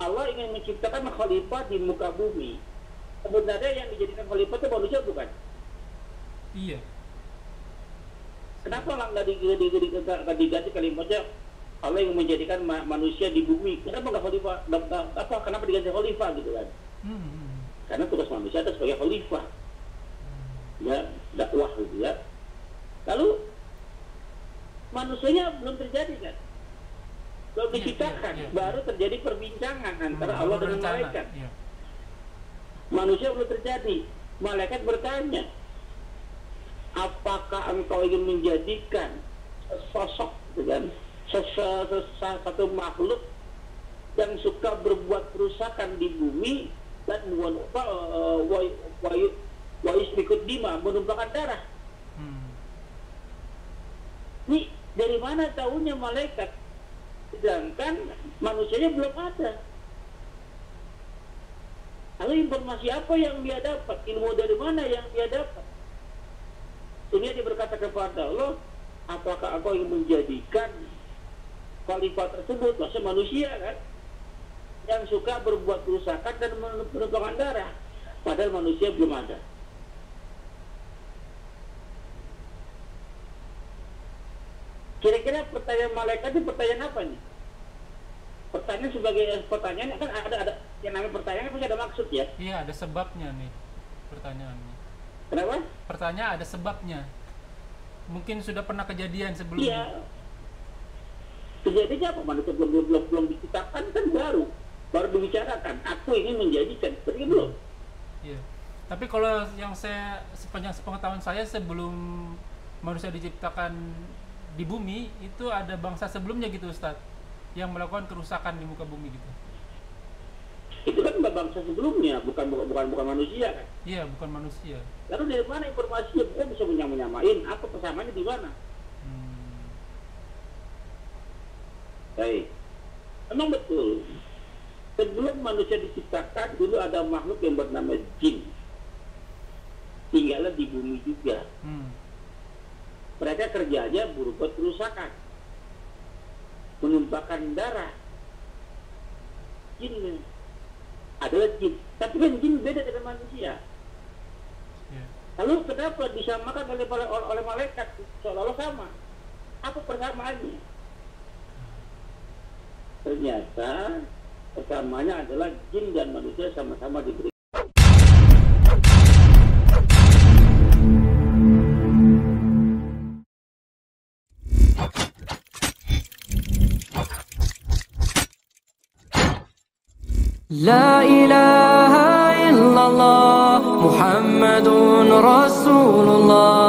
Allah ingin menciptakan khalifah di muka bumi. Sebenarnya yang dijadikan khalifah itu manusia bukan? Iya. Kenapa nggak diganti kalimatnya Allah yang menjadikan manusia di bumi? Kenapa nggak khalifah? Kenapa diganti khalifah gitu kan? Karena tugas manusia itu sebagai khalifah, ya dakwah gitu ya. Lalu manusianya belum terjadi kan? Belum diciptakan, baru terjadi perbincangan antara Allah dengan malaikat. Manusia belum terjadi. Malaikat bertanya, apakah engkau ingin menjadikan sosok dengan satu makhluk yang suka berbuat kerusakan di bumi dan ikut dima, menumpahkan darah. Ini dari mana tahunya malaikat? Sedangkan manusianya belum ada. Lalu informasi apa yang dia dapat? Ilmu dari mana yang dia dapat? Sehingga dia berkata kepada Allah, apakah engkau ingin menjadikan khalifah tersebut, maksudnya manusia kan, yang suka berbuat kerusakan dan menumpahkan darah, padahal manusia belum ada. Kira-kira pertanyaan malaikat itu pertanyaan apa nih? Pertanyaan sebagai pertanyaan kan ada yang namanya pertanyaan pasti ada maksud ya? Iya, ada sebabnya nih pertanyaannya. Kenapa? Pertanyaan ada sebabnya. Mungkin sudah pernah kejadian sebelumnya. Iya. Kejadiannya apa? Manusia belum diciptakan kan baru dibicarakan. Aku ingin menjadikan, berarti belum. Iya. Tapi kalau yang saya sepanjang sepengetahuan saya sebelum manusia diciptakan di bumi itu ada bangsa sebelumnya gitu Ustadz yang melakukan kerusakan di muka bumi gitu. Itu kan bangsa sebelumnya, bukan manusia kan? Iya, bukan manusia. Lalu dari mana informasinya? Kita bisa menyamain apa persamaannya di mana? Baik, memang betul. Sebelum manusia diciptakan dulu ada makhluk yang bernama jin, tinggalnya di bumi juga. Mereka kerjanya berbuat kerusakan, menumpahkan darah. Jin adalah jin, tapi kan jin beda dengan manusia. Lalu kenapa disamakan oleh malaikat seolah-olah sama? Apa persamaannya? Ternyata persamaannya adalah jin dan manusia sama-sama diberi. La ilaha illallah Muhammadun Rasulullah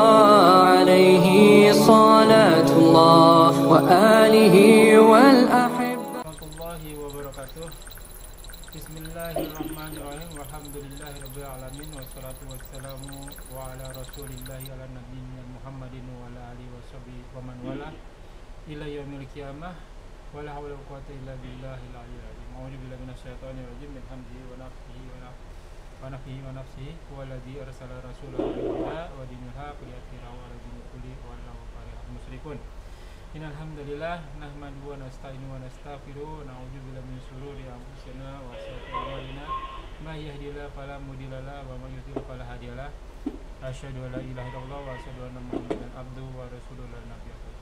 alaihi salatullah wa alihi wal ahibba. Warahmatullahi wabarakatuh. Bismillahirrahmanirrahim. Walhamdulillahirabbil alamin wassalatu wassalamu wa ala rasulillahi ala nabiyina Muhammadin wa ala alihi washabihi wa man wala ila yaumil qiyamah. Wala haula wala quwwata illa billahil aliyyil azim. A'udzu billahi minasyaitonir rajim. Min hamdihi wa nafthihi wa nafsihi walladzi arsala rasulahu bil huda wa dinil haqq liyudhhirahu 'ala dini kulli walau karihal musyrikun. Innal hamdalillah nahmaduhu wa nasta'inuhu wa nastaghfiruh wa na'udzu billahi min shururi anfusina wa sayyi'ati a'malina. May yahdihillahu fala mudilla lahu wa may yudlil fala hadiya lahu. Asyhadu an la ilaha illallah wa asyhadu anna Muhammadan abduhu wa rasuluhu la nabiyya ba'dahu.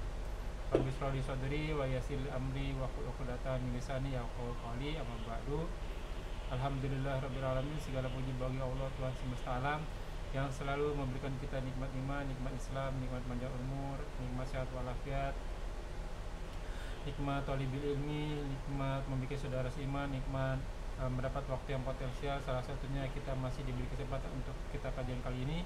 Rabbi shrah li sadri wa yassir li amri wa hlul 'uqdatam min lisani yafqahu qawli. Amma ba'du. Alhamdulillah rabbil alamin, segala puji bagi Allah Tuhan semesta alam yang selalu memberikan kita nikmat iman, nikmat Islam, nikmat panjang umur, nikmat sehat walafiat, nikmat talibil ilmi, nikmat memiliki saudara seiman, nikmat mendapat waktu yang potensial. Salah satunya kita masih diberi kesempatan untuk kita kajian kali ini.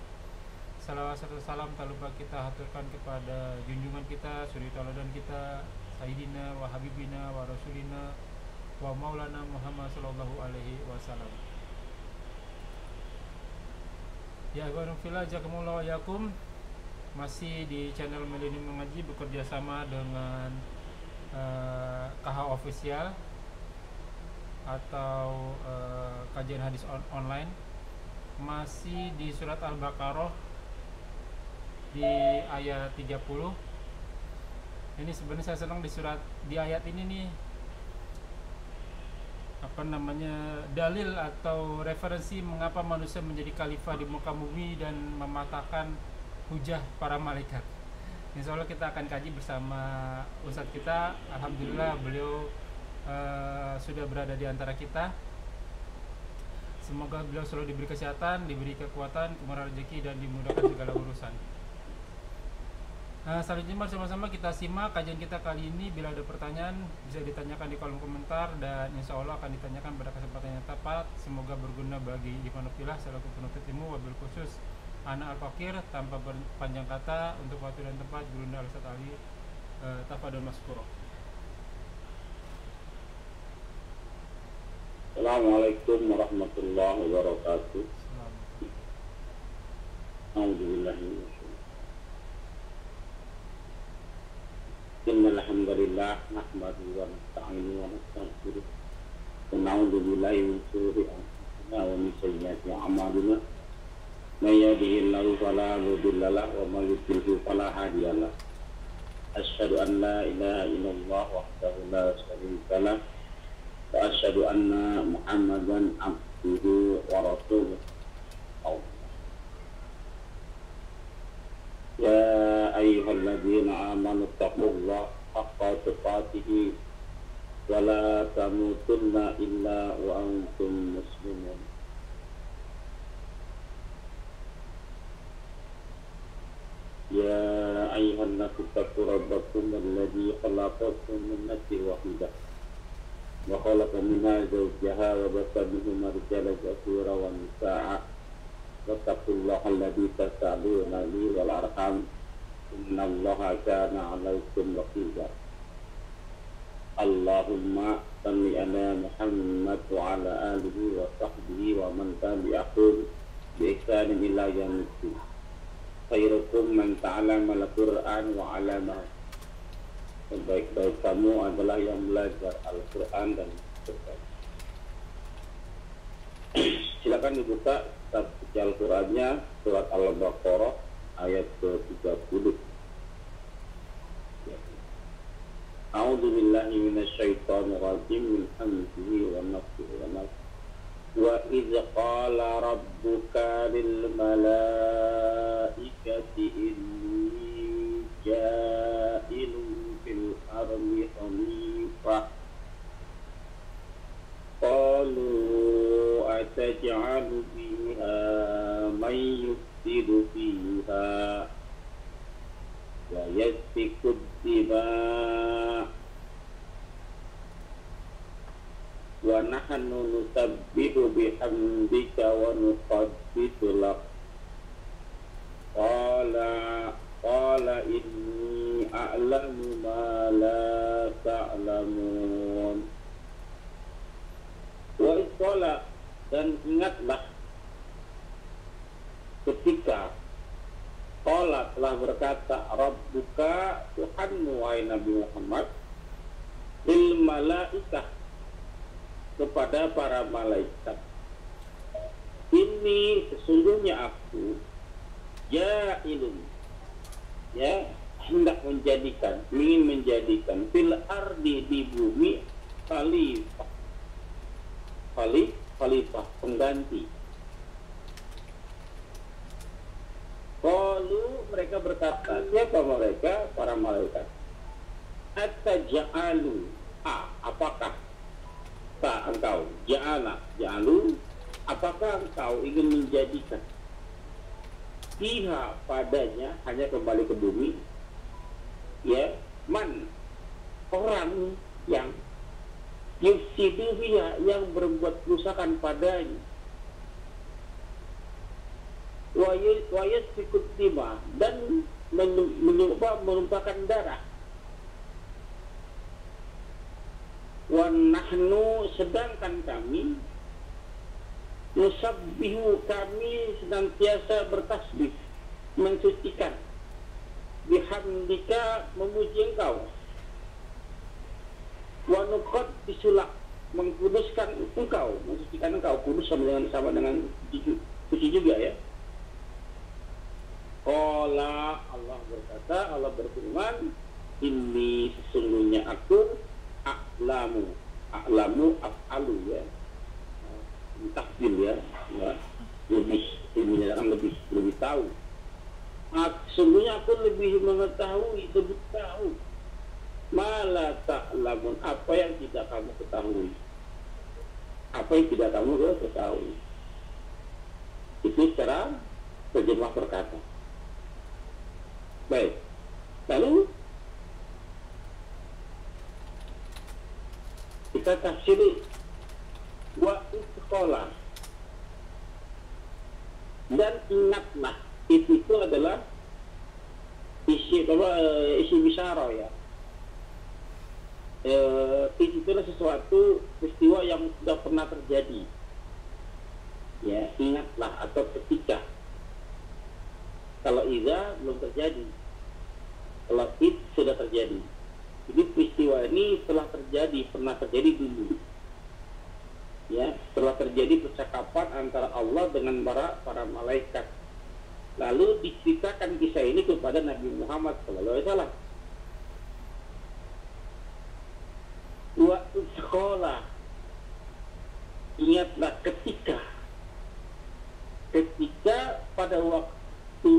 Salawat serta salam tak lupa kita haturkan kepada junjungan kita, suri tauladan kita, Sayyidina wa Habibina wa Rasulina wa Maulana Muhammad sallallahu alaihi wasallam. Ya ikhwan fillah, jazakumullahu yakum. Masih di channel Millennium Mengaji bekerja sama dengan KH Official atau kajian hadis online. Masih di surat Al-Baqarah di ayat 30. Ini sebenarnya saya senang di ayat ini nih, dalil atau referensi mengapa manusia menjadi khalifah di muka bumi dan mematahkan hujah para malaikat. Insya Allah kita akan kaji bersama Ustadz kita. Alhamdulillah beliau sudah berada di antara kita. Semoga beliau selalu diberi kesehatan, diberi kekuatan, kemurahan rezeki, dan dimudahkan segala urusan. Selanjutnya bersama-sama kita simak kajian kita kali ini. Bila ada pertanyaan bisa ditanyakan di kolom komentar, dan insya Allah akan ditanyakan pada kesempatan yang tepat. Semoga berguna bagi ikhwanullah selaku penuntut ilmu, wabil khusus anak al-fakir. Tanpa panjang kata, untuk waktu dan tempat Gurunda Al-Ustadz Ali, tafadhol maskuro. Assalamualaikum warahmatullahi wabarakatuh. Alhamdulillah. Innal hamdalillah nahmaduhu wa nasta'inuhu wa nastaghfiruh wa na'udzu billahi min shururi anfusina wa min sayyiati a'malina. May yahdihillahu fala mudilla lahu wa may yudlil fala hadiya lahu. Asyhadu an la ilaha illallah wahdahu la syarika lahu wa asyhadu anna Muhammadan abduhu wa rasuluh. Ya ayyuhalladzina amanu taqullaha haqqa tuqatih wa la tamutunna illa wa antum muslimun. Ya ayyuhan nasu taqu rabbakum alladzi khalaqakum min nafsin wahidah wa khalaqa minha zawjaha wa bassa minhuma rijalan katsiran wa nisaa'a. Wattaqullaha alladzi tas'aluna bihi wal arham innallaha kana 'alaikum raqiba. Allahumma salli ala Muhammad wa ala alihi wa sahbihi wa man tabi'ahum bi ihsanin ila yaumil din. Khairukum man ta'allama al-Qur'an wa 'allamahu. Sebaik-baik kamu adalah yang belajar Al-Qur'an dan berbagi. Silakan dibuka kitab suci Al-Qur'annya, surat Al-Baqarah ayat ke-30. A'udzu billahi minasyaitonir rajim min hamzihi wa nafthihi wa nafthihi. Wa idz qala rabbuka lil malaikati inni ja'ilun fil ardi khalifah. Qalu ataj'alu fiha man yufsidu fiha wa yasfiku ad-dima' wa nahnu nusabbihu bihamdika wa nuqaddisu lak. Qala inni a'lamu ma la ta'lamun. Wa isqala, dan ingatlah ketika qala telah berkata rabbuka Tuhanmu wahai Nabi Muhammad lil malaikah kepada para malaikat, ini sesungguhnya aku ja'ilun, ya, hendak menjadikan, ingin menjadikan fil ardi, di bumi, khalifah pengganti. Qalu, mereka berkata, siapa mereka? Para malaikat. Ataj'alu, apakah engkau, ja'alu, apakah engkau ingin menjadikan fiha, padanya, hanya kembali ke bumi, ya, man, orang yang yufsidu fiha, yang berbuat kerusakan padanya, wa yasfiku ad-dima, dan menumpahkan darah. Wa nahnu, sedangkan kami, nusabbihu, kami senantiasa bertasbih, mensucikan, bihamdika, memuji engkau, wa nuqaddisu lak, mengkuduskan engkau, mensucikan engkau. Kudus sama dengan suci juga, ya. Qala, Allah berkata, Allah berfirman, ini sesungguhnya aku a'lamu af'alu, ya, tahu. Sesungguhnya aku lebih mengetahui, lebih tahu. Malah ta'lamun, apa yang tidak kamu ketahui. Apa yang tidak kamu ketahui. Itu secara terjemah berkata. Baik. Lalu kita tafsiri waktu sekolah. Dan ingatlah, itu adalah isi bisyarah ya. Itulah sesuatu peristiwa yang sudah pernah terjadi. Ya, ingatlah atau ketika. Kalau iza belum terjadi, kalau it sudah terjadi. Jadi peristiwa ini telah terjadi, pernah terjadi dulu. Ya, telah terjadi percakapan antara Allah dengan para malaikat. Lalu diceritakan kisah ini kepada Nabi Muhammad SAW. Waktu sekolah, ingatlah ketika pada waktu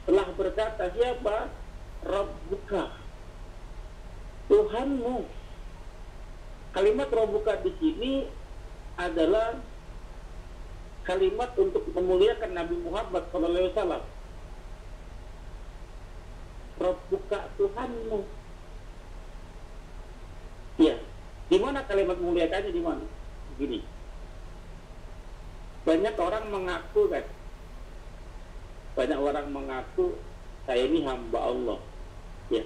telah berkata siapa? Rabbuka, Tuhanmu. Kalimat Rabbuka di sini adalah kalimat untuk memuliakan Nabi Muhammad SAW. Rabbuka, Tuhanmu. Ya, di mana kalimat memuliakannya, di mana? Begini. Banyak orang mengaku kan. Banyak orang mengaku saya ini hamba Allah. Ya.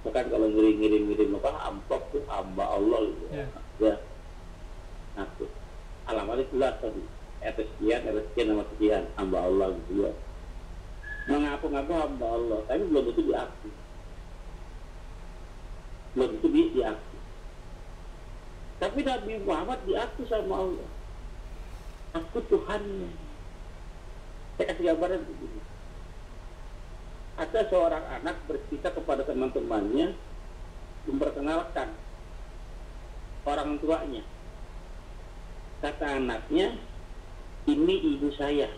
Bahkan kalau ngirim amplop tuh hamba Allah gitu. Ya. Aku alamatnya jelas tadi. Sekian nama sekian hamba Allah gitu ya. Mengaku-ngaku hamba Allah, tapi belum itu diakui. Belum itu diakui. Tapi Nabi Muhammad diakui sama Allah. Aku Tuhanmu. Saya kasih gambaran begini. Ada seorang anak bercerita kepada teman-temannya, memperkenalkan orang tuanya. Kata anaknya, ini ibu saya.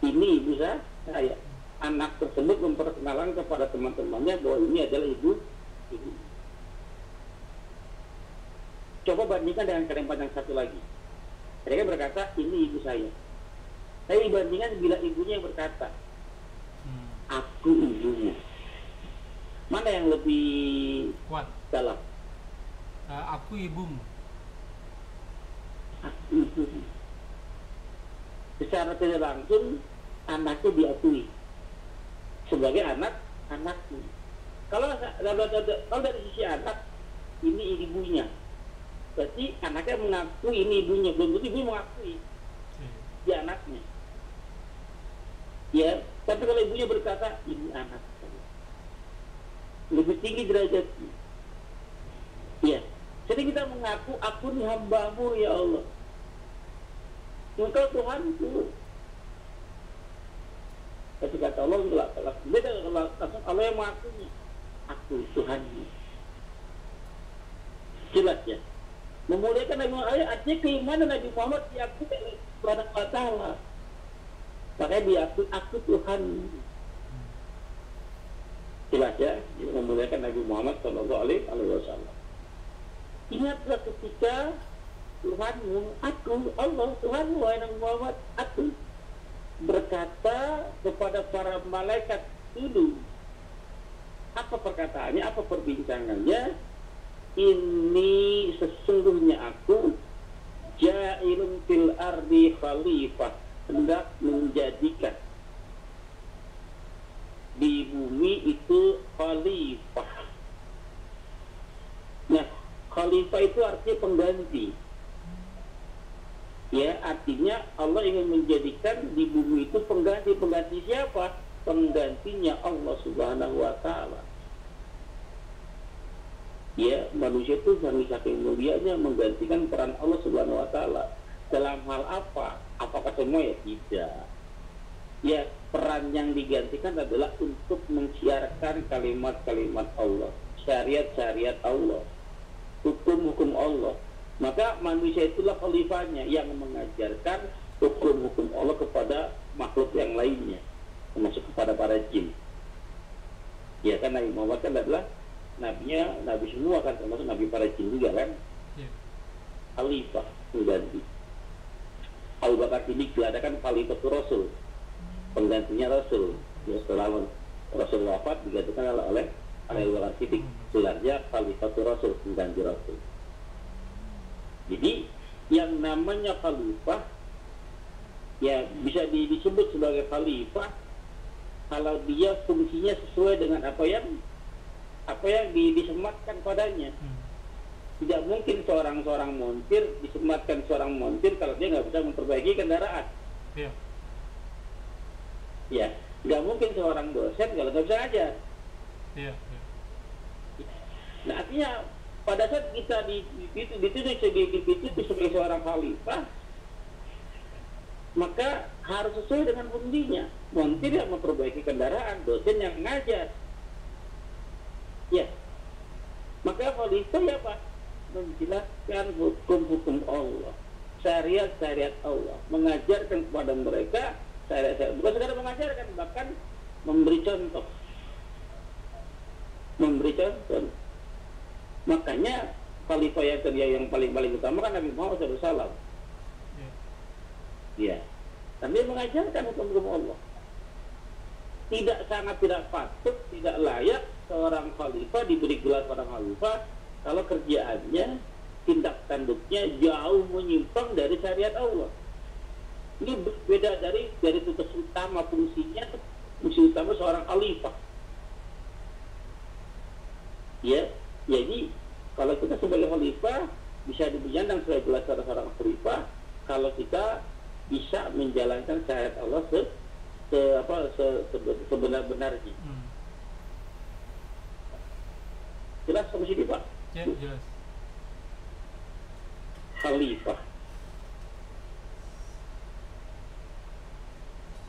Ini ibu saya. Anak tersebut memperkenalkan kepada teman-temannya bahwa ini adalah ibu. Coba bandingkan dengan kalimat yang satu lagi. Mereka berkata, ini ibu saya. Saya bandingkan bila ibunya yang berkata, aku ibunya. Mana yang lebih kuat? Dalam? Aku ibumu. Aku ibumu. Secara tidak langsung anaknya diakui sebagai anaknya. Kalau dari sisi anak, ini ibunya. Berarti anaknya mengakui ini ibunya, belum tentu ibu mengakui dia anaknya. Ya, tapi kalau ibunya berkata ini anak saya, lebih tinggi derajatnya. Ya, jadi kita mengaku aku ni hambamu ya Allah, engkau Tuhanku. Tapi kata Allah enggak, beda kalau Allah yang mengakuinya, aku Tuhanmu. Jelas ya. Memuliakan Nabi Muhammad artinya keimanan Nabi Muhammad diakui oleh Subhanahu wa Ta'ala. Makanya diakui aku Tuhan. Jelas ya, memuliakan Nabi Muhammad Sallallahu Alaihi Wasallam. Ingatlah ketika Tuhanmu, aku Allah, Tuhanmu wahai Nabi Muhammad, aku berkata kepada para malaikat dulu. Apa perkataannya? Apa perbincangannya? Ini sesungguhnya aku ja'ilun fil ardi khalifah, hendak menjadikan di bumi itu khalifah. Nah, khalifah itu artinya pengganti. Ya, artinya Allah ingin menjadikan di bumi itu pengganti. Pengganti siapa? Penggantinya Allah Subhanahu wa Ta'ala. Ya, manusia itu saking mulianya menggantikan peran Allah Subhanahu wa Ta'ala. Dalam hal apa? Apakah semua? Ya tidak. Ya, peran yang digantikan adalah untuk mensiarkan kalimat-kalimat Allah, syariat-syariat Allah, hukum-hukum Allah. Maka manusia itulah khalifahnya yang mengajarkan hukum hukum-hukum Allah kepada makhluk yang lainnya, termasuk kepada para jin. Ya kan Nabi Muhammad kan adalah nabi semua kan, termasuk nabi para jin juga kan. Khalifah pengganti. Abu Bakar Siddiq diadakan Khalifatul Rasul, penggantinya Rasul. Ya, setelah Rasul wafat digantikan oleh Abu Bakar Siddiq, gelarnya Khalifatul Rasul, pengganti Rasul. Jadi yang namanya khalifah ya bisa disebut sebagai khalifah kalau dia fungsinya sesuai dengan apa yang disematkan padanya. Tidak mungkin seorang montir disematkan seorang montir kalau dia nggak bisa memperbaiki kendaraan. Ya, nggak mungkin seorang dosen kalau nggak bisa ngajar. Nah, artinya pada saat kita dituduh sebagai seorang khalifah, maka harus sesuai dengan fungsinya. Montir yang memperbaiki kendaraan, dosen yang ngajar. Ya, maka khalifah ya Pak, menjelaskan hukum-hukum Allah, syariat-syariat Allah, mengajarkan kepada mereka syariat-syariat, bukan sekadar mengajarkan, bahkan memberi contoh. Makanya khalifah yang kedua yang paling utama kan Nabi Muhammad SAW. Ya, dan dia mengajarkan hukum-hukum Allah. Sangat tidak patut, tidak layak seorang khalifah diberi gelar seorang khalifah kalau kerjaannya, tindak tanduknya jauh menyimpang dari syariat Allah. Ini beda dari tugas utama fungsi utama seorang khalifah. Ya, jadi kalau kita sebagai khalifah bisa dipandang sebagai gelar seorang khalifah kalau kita bisa menjalankan syariat Allah sebenar-benarnya. Jelas sampai sini Pak? Ya, jelas. Khalifah.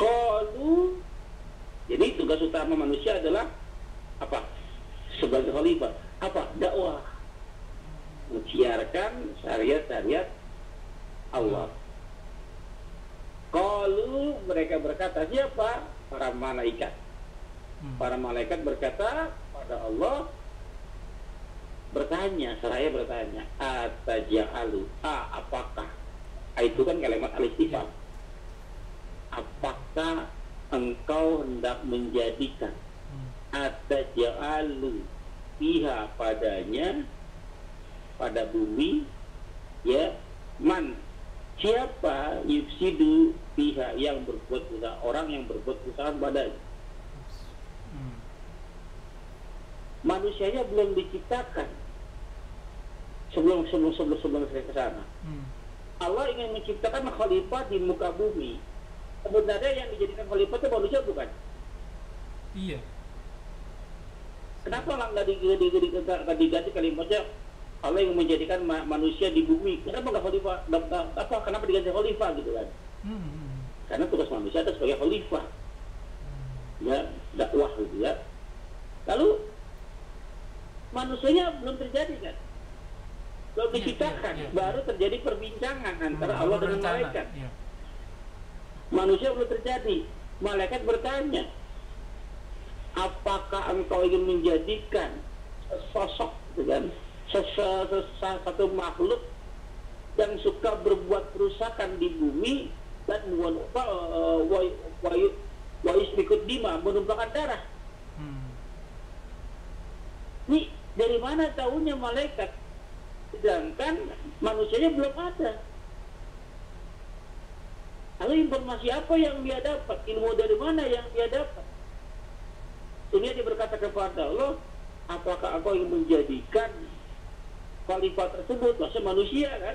Qalu, jadi tugas utama manusia adalah apa? Sebagai khalifah, apa? Dakwah. Mensiarkan syariat-syariat Allah. Qalu, mereka berkata, siapa? Para malaikat. Para malaikat berkata pada Allah, seraya bertanya, ataja'alu, apakah? Itu kan kalimat al-istifham. Apakah engkau hendak menjadikan ataja'alu fiha padanya, pada bumi, ya, man, siapa yufsidu fiha, yang berbuat usaha, orang yang berbuat usaha padanya. Manusianya belum diciptakan sebelum saya ke sana. Allah ingin menciptakan khalifah di muka bumi. Sebenarnya yang dijadikan khalifah itu manusia bukan? Iya. Kenapa nggak diganti kalimatnya Allah yang menjadikan manusia di bumi? Kenapa nggak khalifah? Kenapa diganti khalifah gitu kan? Karena tugas manusia itu sebagai khalifah, ya, dakwah gitu ya. Lalu manusianya belum terjadi kan? Belum diciptakan, baru terjadi perbincangan antara Allah dengan malaikat. Manusia belum terjadi. Malaikat bertanya, apakah engkau ingin menjadikan sosok dengan satu makhluk yang suka berbuat kerusakan di bumi dan waisbikut dima, menumpahkan darah? Ini dari mana tahunya malaikat? Sedangkan manusianya belum ada. Lalu informasi apa yang dia dapat? Ilmu dari mana yang dia dapat? Sehingga dia berkata kepada Allah, apakah engkau ingin menjadikan khalifah tersebut, maksudnya manusia kan,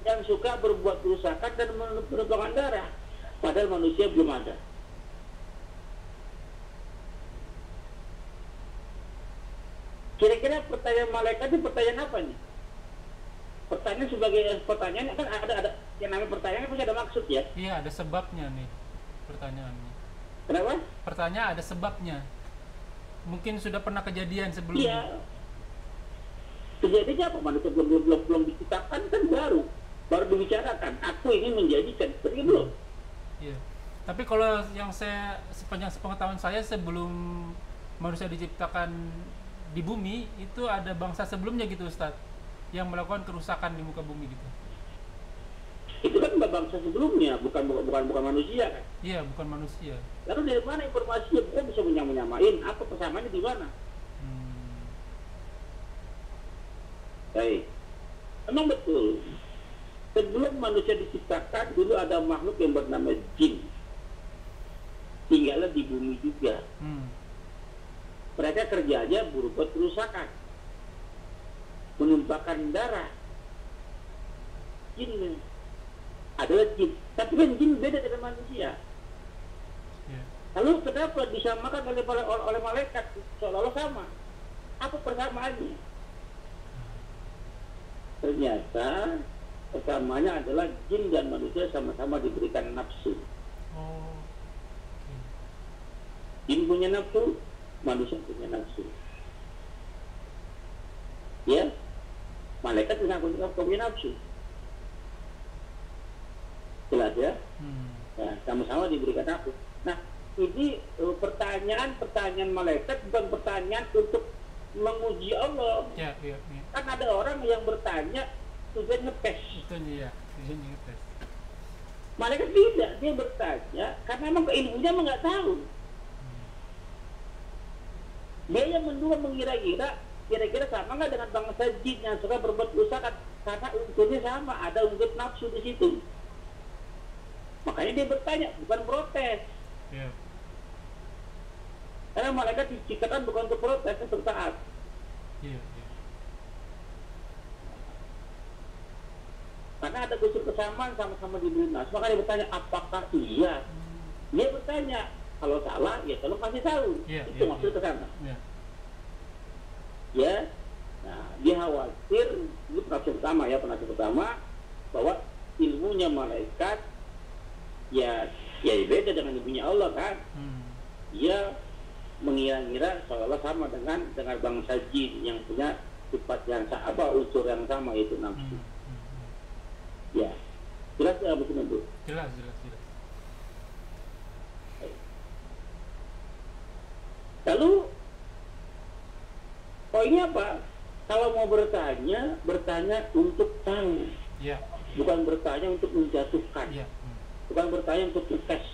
yang suka berbuat kerusakan dan menumpahkan darah, padahal manusia belum ada. Kira-kira pertanyaan malaikat itu pertanyaan apa nih? Pertanyaan sebagai pertanyaan kan ada yang namanya pertanyaan pasti ada maksud ya? Iya, ada sebabnya nih pertanyaannya. Kenapa? Pertanyaan ada sebabnya. Mungkin sudah pernah kejadian sebelumnya. Iya. Kejadiannya apa? Manusia belum diciptakan kan baru berbicara katakan aku ingin menjadikan, seperti itu. Iya. Tapi kalau yang saya sepanjang sepengetahuan saya, sebelum manusia diciptakan di bumi itu ada bangsa sebelumnya gitu Ustaz, yang melakukan kerusakan di muka bumi gitu. Itu kan bangsa sebelumnya, bukan manusia kan. Iya, bukan manusia. Lalu dari mana informasinya? Kita bisa menyamain apa persamaannya di mana? Baik. Memang betul. Sebelum manusia diciptakan, dulu ada makhluk yang bernama jin. Tinggalnya di bumi juga. Mereka kerjanya berbuat kerusakan, menumpahkan darah. Jin adalah jin, tapi kan jin beda dengan manusia. Lalu kenapa disamakan oleh malaikat seolah-olah sama? Apa persamaannya? Ternyata persamaannya adalah jin dan manusia sama-sama diberikan nafsu. Jin punya nafsu, manusia punya nafsu. Ya, malaikat punya nafsu. Jelas ya? Nah, sama-sama diberikan nafsu. Nah, ini pertanyaan malaikat bukan pertanyaan untuk menguji Allah. Ya. Kan ada orang yang bertanya tujuan ngetes. Itu dia, tujuan ngetes. Malaikat tidak, dia bertanya karena memang ilmunya nggak tahu. Dia yang menduga mengira-gira kira-kira sama nggak dengan bangsa jin yang suka berbuat dosa, karena unsurnya sama, ada unsur nafsu di situ. Makanya dia bertanya, bukan protes. Ya. Karena malaikat diciptakan bukan untuk protes, untuk taat. Iya. Karena ada unsur kesamaan sama-sama diberi nafsu, maka dia bertanya, apakah iya? Dia bertanya, kalau salah, ya tolong kasih tahu. Itu maksud ke sana. Ya. Nah, dia khawatir, itu penafsir pertama, bahwa ilmunya malaikat, ya beda dengan ilmunya Allah kan. Dia mengira-ngira seolah sama dengan bangsa jin yang punya sifat yang sama, unsur yang sama, yaitu nafsu. Ya, jelas ya betul Bu? Jelas. Lalu poinnya apa? Kalau mau bertanya untuk tahu. Ya. Bukan bertanya untuk menjatuhkan. Ya. Bukan bertanya untuk tes.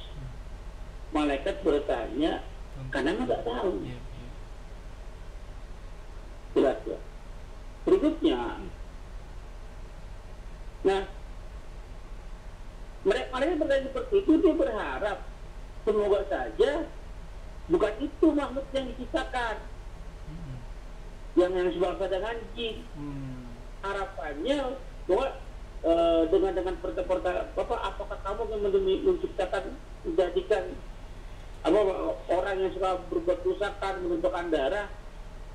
Malaikat bertanya karena nggak tahu. Ya. Jelas ya. Berikutnya, nah, mereka bertanya seperti itu, dia berharap semoga saja bukan itu makhluk yang diciptakan, yang sebangsa dengan jin. Harapannya bahwa dengan apakah kamu yang menciptakan, menjadikan orang yang suka berbuat kerusakan, menumpahkan darah?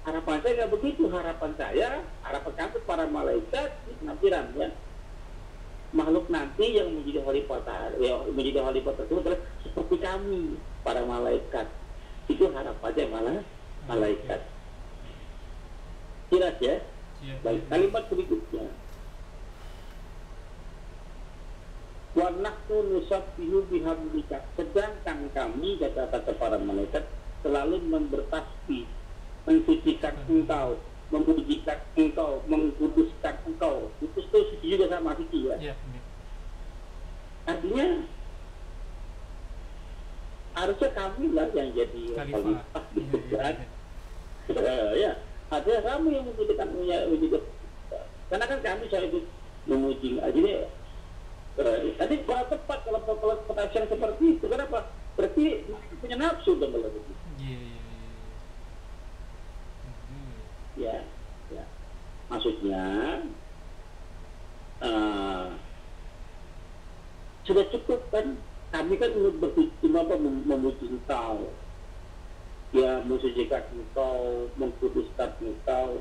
Harapan saya nggak begitu. Harapan kami para malaikat di penafsiran ya, makhluk nanti yang menjadi khalifah tersebut adalah seperti kami para malaikat. Itu harapannya malah malaikat. Jelas ya? Baik, kalimat berikutnya. Wa nahnu nusabbihu bihamdika, sedangkan kami, kata para malaikat, selalu bertasbih, mensucikan engkau, memujikan engkau, mengkuduskan engkau. Kudus itu suci juga sama suci ya. Artinya harusnya kami lah yang jadi khalifah gitu kan. Ya, artinya kamu yang menjadikan karena kan kami saya itu memuji. Jadi tadi kurang tepat kalau penafsiran seperti itu. Kenapa? Berarti punya nafsu dong kalau begitu. Ya. Maksudnya sudah cukup kan? Kami kan memuji engkau, ya mensucikan engkau, mengkuduskan engkau.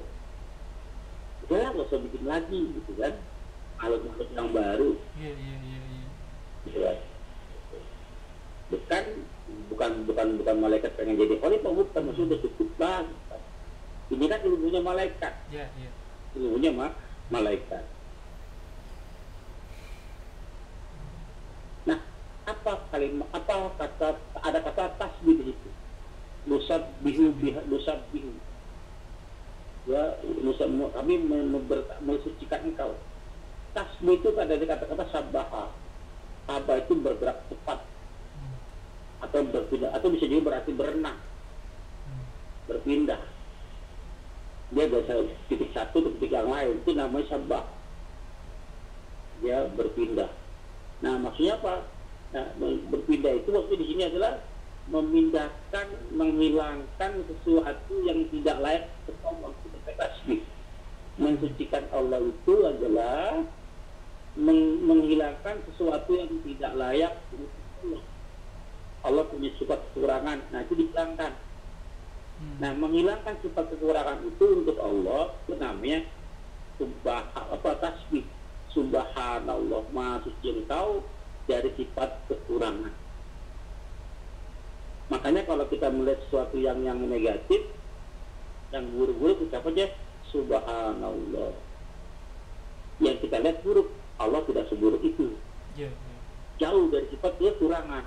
Udah nggak usah bikin lagi gitu kan? Makhluk yang baru. Gitu kan? Bukan malaikat pengen jadi khalifah, bukan, maksudnya cukup banget. Ini kan ilmunya malaikat. Ilmunya malaikat. kalimat apa kata ada kata tasbih di situ. Nusabbihu biha nusabbihu. Ya, kami mensucikan engkau. Tasbih itu ada kata-kata sabaha. Sabah itu bergerak cepat atau berpindah, atau bisa juga berarti berenang, berpindah. Dia dari titik satu ke titik yang lain, itu namanya sabah. Dia berpindah. Nah, maksudnya apa? Nah, berpindah itu maksudnya di sini adalah memindahkan, menghilangkan sesuatu yang tidak layak untuk Allah. Tasbih. Mensucikan Allah itu adalah menghilangkan sesuatu yang tidak layak untuk Allah. Allah punya sifat kekurangan, nah itu dihilangkan. Nah, menghilangkan sifat kekurangan itu untuk Allah itu namanya tasbih. Subhanallah, maha suci engkau dari sifat kekurangan. Makanya kalau kita melihat sesuatu yang negatif, yang buruk-buruk, ucap aja subhanallah. Yang kita lihat buruk, Allah tidak seburuk itu. Jauh dari sifat kekurangan.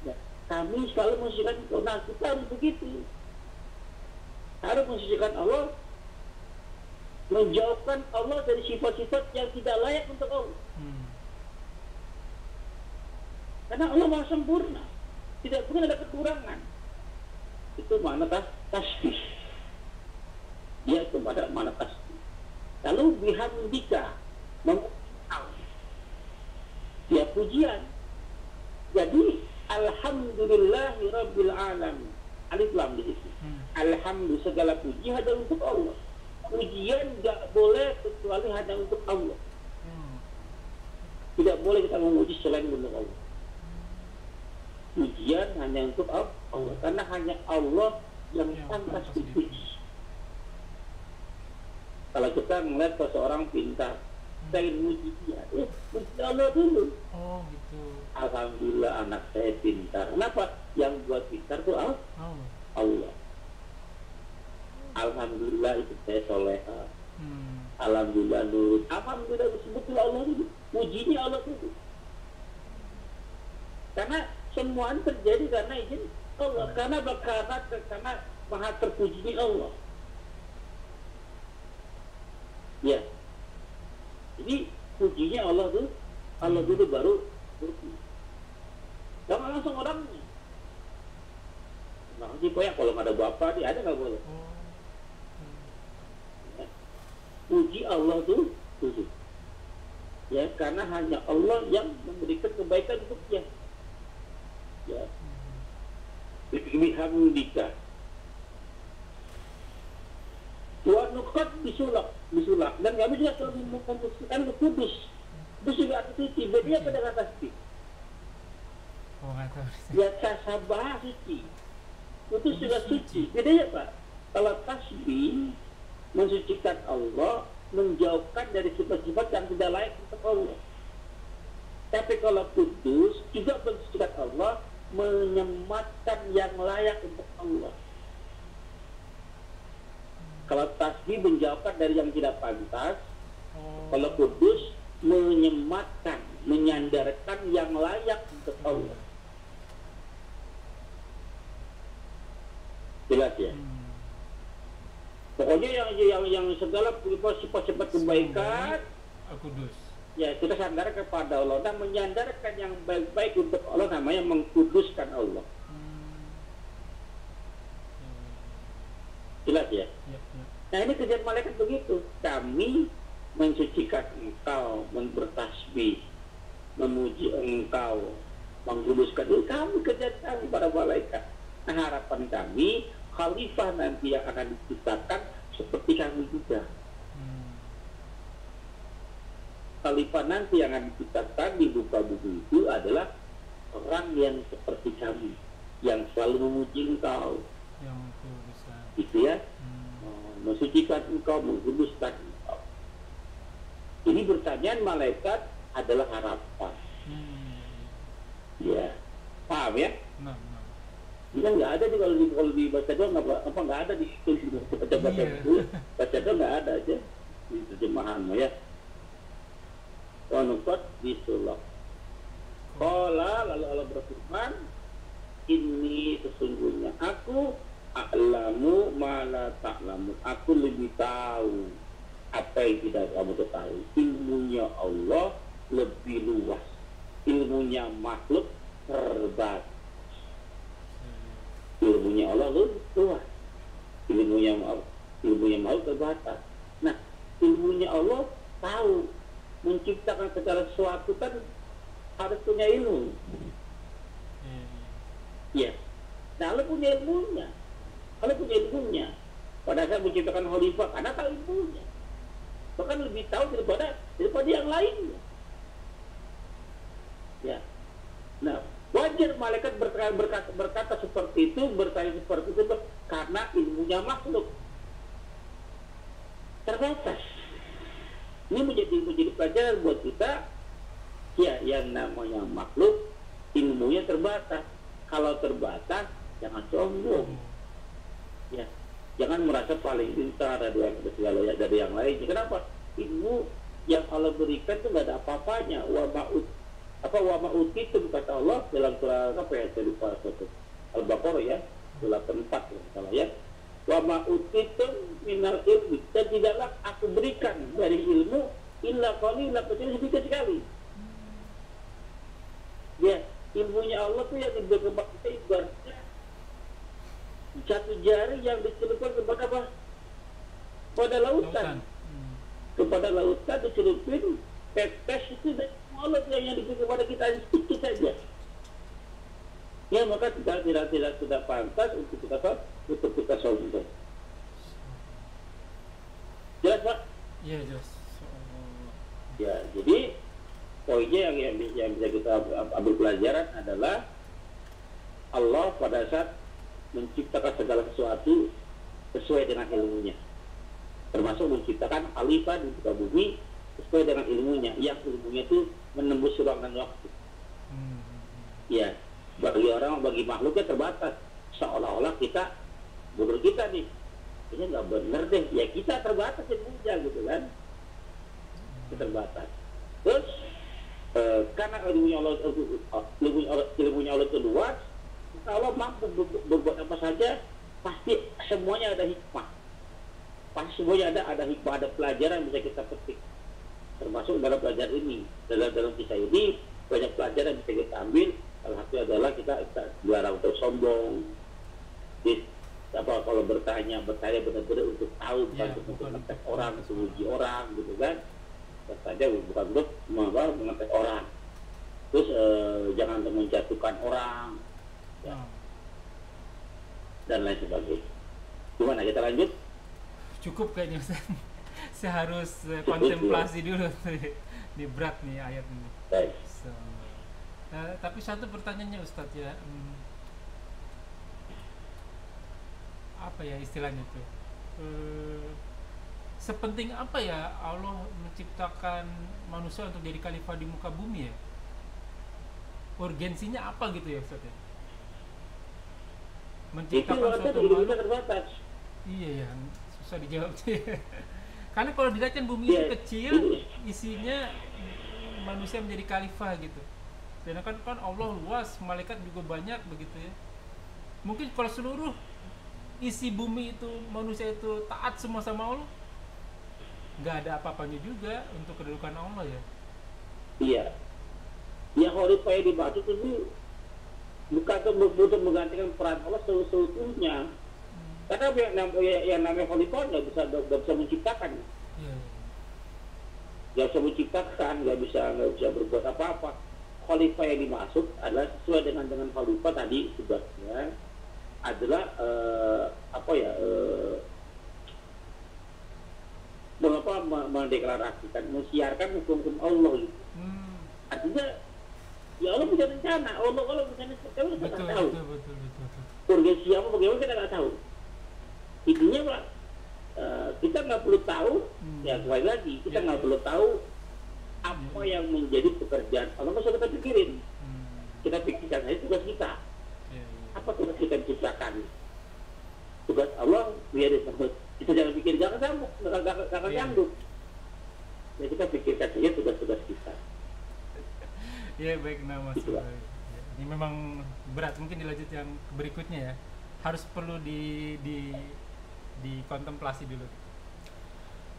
Ya, kami selalu mensucikan Allah. Nah, kita harus begitu. Harus mensucikan Allah, menjauhkan Allah dari sifat-sifat yang tidak layak untuk Allah. Karena Allah maha sempurna, tidak pernah ada kekurangan. Itu mana tasbih. Dia kepada mana tasbih. Lalu bihamdika, memuji, ya pujian. Jadi alhamdulillahi rabbil alamin. Alif lam di situ. Alhamdulillah, segala puji hanya untuk Allah. Pujian tidak boleh kecuali hanya untuk Allah. Tidak boleh kita memuji selain untuk Allah. Pujian hanya untuk Allah, karena hanya Allah yang pantas dipuji. Kalau kita melihat seseorang pintar, saya ingin muji dia, puji Allah dulu. Oh gitu. Alhamdulillah anak saya pintar. Kenapa? Yang buat pintar itu Allah. Alhamdulillah itu saya soleha. Alhamdulillah nurut. Alhamdulillah disebutlah Allah itu. Pujinya Allah itu. Karena semua ini terjadi karena izin Allah. Karena maha terpujinya Allah. Ya. Jadi pujinya Allah tuh, Allah dulu baru puji. Jangan langsung orangnya. Nah, ya kalau nggak ada bapak dia ada nggak boleh. Ya. Puji Allah tuh puji. Ya, karena hanya Allah yang memberikan kebaikan untuknya. Ya. Bihamdika. Wa nukat bisulak dan kami juga selalu memposisikan ke kudus. Itu juga suci. Beda pada kata suci. Oh, nggak tahu. Ya tasabah suci. Itu sudah suci. Bedanya Pak. Kalau tasbih mensucikan Allah, menjauhkan dari sifat-sifat yang tidak layak untuk Allah. Tapi kalau kudus juga mensucikan Allah, menyematkan yang layak untuk Allah. Kalau tasbih menjauhkan dari yang tidak pantas, kalau kudus menyematkan, menyandarkan yang layak untuk Allah. Jelas ya? Pokoknya yang segala sifat-sifat kebaikan, kudus. Ya kita sandar kepada Allah dan menyandarkan yang baik-baik untuk Allah, namanya mengkuduskan Allah. Jelas ya? Nah ini kerjaan malaikat begitu. Kami mensucikan engkau, bertasbih, memuji engkau, mengkuduskan engkau. Kami kerjaan kami para malaikat. Nah harapan kami, khalifah nanti yang akan diciptakan seperti kami juga. Khalifah nanti yang akan diciptakan di muka bumi itu adalah orang yang seperti kami, yang selalu memuji engkau. Yang itu bisa. Gitu ya. Mensucikan engkau, mengkuduskan engkau. Ini pertanyaan malaikat adalah harapan. Ya, paham ya? Ini nggak ada nih kalau dibaca doang, nggak ada di baca itu, baca doang nggak ada aja di terjemahanmu ya. Wanukat bisulak. Kola lalu Allah berfirman, ini sesungguhnya aku a'lamu ma la ta'lamu, aku lebih tahu apa yang tidak kamu ketahui. Ilmunya Allah lebih luas, ilmunya makhluk terbatas. Ilmunya Allah luas, ilmunya makhluk terbatas. Nah, ilmunya Allah tahu menciptakan segala sesuatu kan harus punya ilmu. Ya, nah Allah punya ilmunya. Allah punya ilmunya. Pada saat menciptakan khalifah, karena tahu ilmunya. Bahkan lebih tahu daripada yang lainnya. Ya. Nah, wajar malaikat berkata seperti itu, bertanya seperti itu, karena ilmunya makhluk terbatas. Ini menjadi pelajaran buat kita. Ya, yang namanya makhluk ilmunya terbatas. Kalau terbatas, jangan sombong. Ya, jangan merasa paling pintar dari yang lain. Kenapa? Ilmu yang Allah berikan itu nggak ada apa-apanya. Wa ma'utitum kata Allah dalam surah apa ya? Saya lupa. Al-Baqarah ya, surah 4 kalau ya. Wa ma'utitum minal ilmi, dan tidaklah aku berikan dari ilmu illa qalilan, kecuali sedikit sekali. Ya, ilmunya Allah tuh yang diberikan kita ibaratnya satu jari yang dicelupkan kepada apa? Pada lautan. Kepada lautan dicelupin tetes itu dari Allah yang diberikan kepada kita sedikit saja. Ya, maka tidak pantas untuk kita sombong. Jelas, Pak? Iya, jelas. Ya, jadi poinnya yang bisa kita ambil pelajaran adalah Allah pada saat menciptakan segala sesuatu sesuai dengan ilmunya, termasuk menciptakan khalifah di muka bumi sesuai dengan ilmunya, yang ilmunya itu menembus ruang dan waktu. Ya, bagi makhluknya terbatas, seolah-olah kita menurut kita nih ini nggak bener deh, ya kita terbatas ilmunya gitu kan, terbatas. Terus karena ilmunya Allah itu luas, Allah mampu berbuat apa saja, pasti semuanya ada hikmah. Pasti semuanya ada hikmah, ada pelajaran yang bisa kita petik. Termasuk dalam pelajaran ini, dalam kisah ini banyak pelajaran yang bisa kita ambil. Salah satu adalah kita dilarang untuk sombong. Kalau bertanya benar-benar untuk tahu, bukan untuk mengetes orang, untuk uji orang, gitu kan? Saja bukan untuk mengetes orang. Terus jangan menjatuhkan orang, ya. Dan lain sebagainya. Gimana, kita lanjut? Cukup kayaknya, saya harus kontemplasi dulu di berat nih ayat ini. Baik. Tapi satu pertanyaannya Ustadz ya, apa ya istilahnya tuh? Sepenting apa ya Allah menciptakan manusia untuk jadi khalifah di muka bumi ya? Urgensinya apa gitu ya Ustaz ya? Menciptakan suatu makhluk terbatas. Iya ya, susah dijawab sih. Karena kalau dilihat kan bumi itu kecil, isinya manusia menjadi khalifah gitu. Sedangkan kan Allah luas, malaikat juga banyak begitu ya. Mungkin kalau seluruh isi bumi itu manusia itu taat semua sama Allah, nggak ada apa-apanya juga untuk kedudukan Allah ya. Iya. Ya khalifah yang dimaksud itu bukan untuk menggantikan peran Allah seutuhnya. Karena yang namanya khalifah nggak bisa menciptakan. Nggak bisa menciptakan, nggak bisa berbuat apa-apa. Khalifah yang dimaksud adalah sesuai dengan khalifah tadi tugasnya adalah mendeklarasikan, mensiarkan hukum Allah gitu. Artinya ya Allah punya rencana, Allah punya rencana, kita nggak tahu. Urgensi apa bagaimana kita nggak tahu. Intinya Pak, kita nggak perlu tahu. Ya kembali lagi, kita nggak perlu tahu apa yang menjadi pekerjaan Allah, nggak usah kita pikirin. Kita pikirkan aja tugas kita. Apa tugas kita ciptakan? Tugas Allah biar disebut. Kita jangan pikir, jangan sambung, jangan nyambung. Ya kita pikirkan saja tugas-tugas kita. Ya baik, nama gitu, Ini memang berat, mungkin dilanjut yang berikutnya ya. Harus perlu dikontemplasi dulu.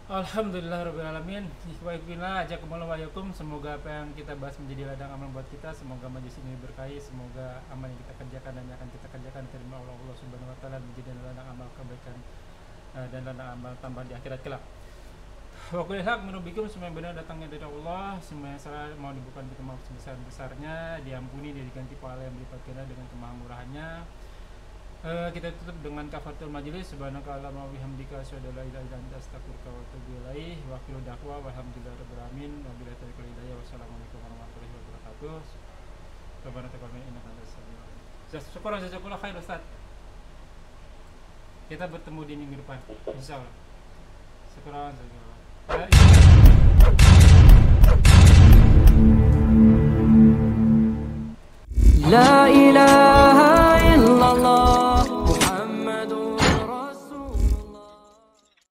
Alhamdulillahirrahmanirrahim. Ikhwaibillah, jazakumullahu wa'alaikum. Semoga apa yang kita bahas menjadi ladang amal buat kita. Semoga majelis ini berkahi. Semoga amal yang kita kerjakan dan yang akan kita kerjakan terima Allah Subhanahu wa taala, menjadi ladang amal kebaikan dan ladang amal tambahan di akhirat kelak. Wa kullu haq menubikum, semua yang benar datangnya dari Allah, semua yang salah mau dibukan kita maaf sebesar-besarnya, diampuni, diganti pahala yang berlipat ganda dengan kemahamurahannya. Kita tutup dengan kafaratul majelis. Subhanakallahumma wa bihamdika asyhadu an la ilaha illa anta astaghfiruka wa atubu ilaik. Wa akhiru da'wa walhamdulillahirabbil alamin. Wabillahi taufiq wal hidayah. Wassalamualaikum warahmatullahi wabarakatuh. Rabbana taqabbal minna innaka antas samiul alim. Jazakallahu khair Ustaz. Kita bertemu di minggu depan insyaallah. Syukran. La ilaha